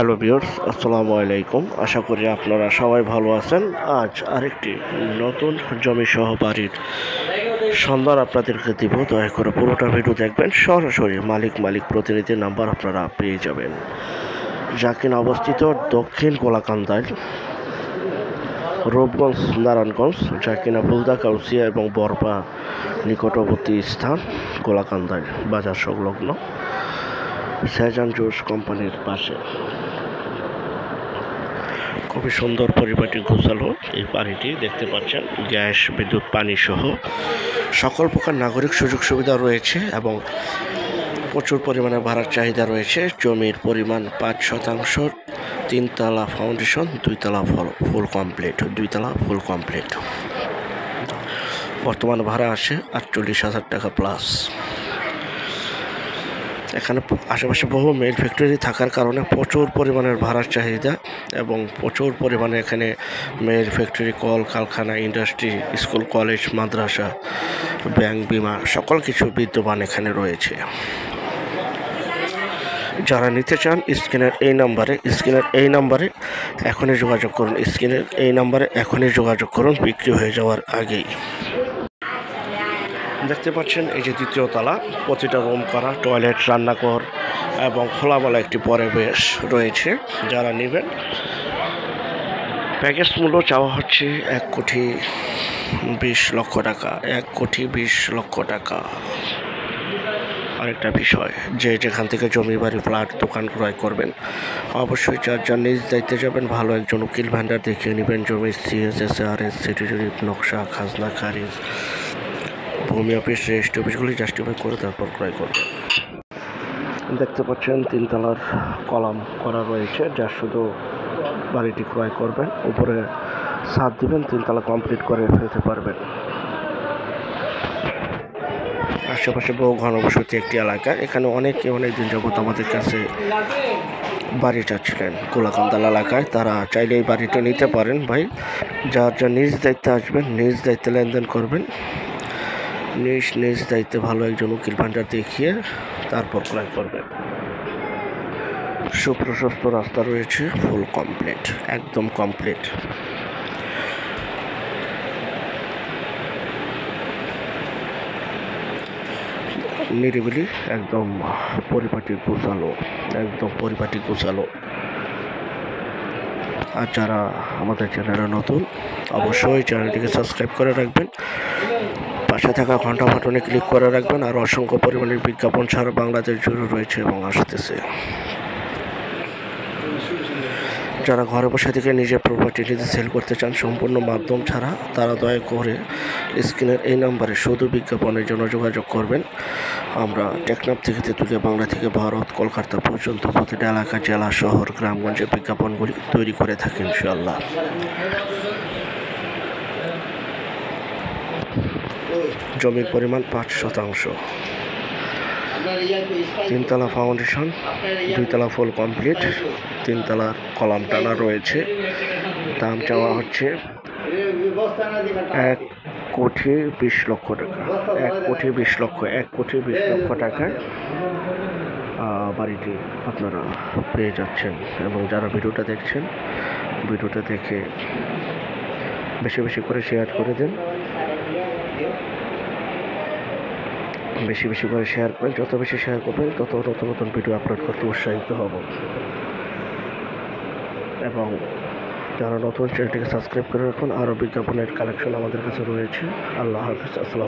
Hello viewers, আসসালামু আলাইকুম। আশা করি আপনারা সবাই ভালো আছেন। আজ আরেকটি নতুন জমি সহ বাড়ির সন্ধান আপনাদেরকে দিব। দয়া করে পুরোটা ভিডিও দেখবেন। সরাসরি মালিক প্রতিনিধির নাম্বার আপনারা পেয়ে যাবেন, যা কিনা অবস্থিত দক্ষিণ কোলাকান্দায়, রূপগঞ্জ নারায়ণগঞ্জ, যা কিনা বুলদা কাউসিয়া এবং বরপা নিকটবর্তী স্থান, কোলাকান্দায় বাজার সংলগ্ন সেজান জুস কোম্পানির পাশে। খুবই সুন্দর পরিপাটি গোছালো এই বাড়িটি দেখতে পাচ্ছেন। গ্যাস, বিদ্যুৎ, পানি সহ সকল প্রকার নাগরিক সুযোগ সুবিধা রয়েছে এবং প্রচুর পরিমাণে ভাড়ার চাহিদা রয়েছে। জমির পরিমাণ 5%, 3 তলা ফাউন্ডেশন, 2 তলা ফুল কমপ্লিট। বর্তমান ভাড়া আসে 48,000 টাকা প্লাস। এখানে আশেপাশে বহু মিল ফ্যাক্টরি থাকার কারণে প্রচুর পরিমাণের ভাড়ার চাহিদা এবং প্রচুর পরিমাণে এখানে মিল ফ্যাক্টরি, কল কারখানা, ইন্ডাস্ট্রি, স্কুল, কলেজ, মাদ্রাসা, ব্যাংক, বিমা সকল কিছু বিদ্যমান এখানে রয়েছে। যারা নিতে চান স্ক্রিনের এই নাম্বারে এখনই যোগাযোগ করুন বিক্রি হয়ে যাওয়ার আগেই। দেখতে পাচ্ছেন এই যে দ্বিতীয় তলা, প্রতিটা রুম করা, টয়লেট, রান্নাঘর এবং খোলামেলা একটি পরিবেশ রয়েছে। যারা নেবেন, প্যাকেজ মূল্য চাওয়া হচ্ছে 1,20,00,000 টাকা। 1,20,00,000 টাকা। আরেকটা বিষয়, যে যেখান থেকে জমি, বাড়ি, ফ্ল্যাট, দোকান ক্রয় করবেন, অবশ্যই যার নিজ দায়িত্বে যাবেন। ভালো একজন উকিল ভেন্ডার দেখিয়ে নেবেন। জমির CSRS, সিটি জরিপ, নকশা, খাজনা খারিজ, ভূমি অফিস, রেজিস্ট্রি অফিসগুলি জাস্টিফাই করে তারপর ক্রয় করবেন। দেখতে পাচ্ছেন 3 তলার কলাম করা রয়েছে, যা শুধু বাড়িটি ক্রয় করবেন, উপরে ছাদ দিবেন, 3 তলা কমপ্লিট করে ফেলতে পারবেন। আশেপাশে বহু ঘনবসতি একটি এলাকা। এখানে অনেকদিন যাবত আমাদের কাছে বাড়ি চাচ্ছিলেন কোলাকান্দা এলাকায়। তারা চাইলে এই বাড়িটা নিতে পারেন। ভাই, যার নিজ দায়িত্বে আসবেন, নিজ দায়িত্বে লেনদেন করবেন, নিজ দায়িত্বে ভালো একজন উকিল ভান্ডার দেখিয়ে তারপর ক্রয় করবেন। সুপ্রশস্ত রাস্তা রয়েছে, ফুল কমপ্লিট, একদম কমপ্লিট। নিরিবিলি, একদম পরিপাটি গোছালো। আর যারা আমাদের চ্যানেলে নতুন, অবশ্যই চ্যানেলটিকে সাবস্ক্রাইব করে রাখবেন, পাশে থাকা ঘন্টা বাটনে ক্লিক করে রাখবেন। আর অসংখ্য পরিমাণের বিজ্ঞাপন ছাড়া বাংলাদেশ জুড়ে রয়েছে এবং আসতেছে। যারা ঘরে বসে থেকে নিজের প্রপার্টি নিজে সেল করতে চান সম্পূর্ণ মাধ্যম ছাড়া, তারা দয়া করে স্ক্রিনের এই নাম্বারে শুধু বিজ্ঞাপনের জন্য যোগাযোগ করবেন। আমরা টেকনাফ থেকে তেঁতুলিয়া, বাংলা থেকে ভারত, কলকাতা পর্যন্ত প্রতিটা এলাকা, জেলা, শহর, গ্রামগঞ্জে বিজ্ঞাপনগুলি তৈরি করে থাকি ইনশাআল্লাহ। জমির পরিমাণ 5%, 3 তলা ফাউন্ডেশন, 2 তলা ফুল কমপ্লিট, 3 তলার কলাম টানা রয়েছে। দাম চাওয়া হচ্ছে 1,20,00,000 টাকা। 1,20,00,000 টাকায় বাড়িটি আপনারা পেয়ে যাচ্ছেন। এবং যারা ভিডিওটা দেখছেন, ভিডিওটা দেখে বেশি করে শেয়ার করে দেন। বেশি করে শেয়ার করেন। যত বেশি শেয়ার করবেন, তত নতুন ভিডিও আপলোড করতে উৎসাহিত হব। এবং যারা নতুন, চ্যানেলটিকে সাবস্ক্রাইব করে রাখুন। আরও বিজ্ঞাপনের কালেকশন আমাদের কাছে রয়েছে। আল্লাহ হাফিজ। আসসালাম।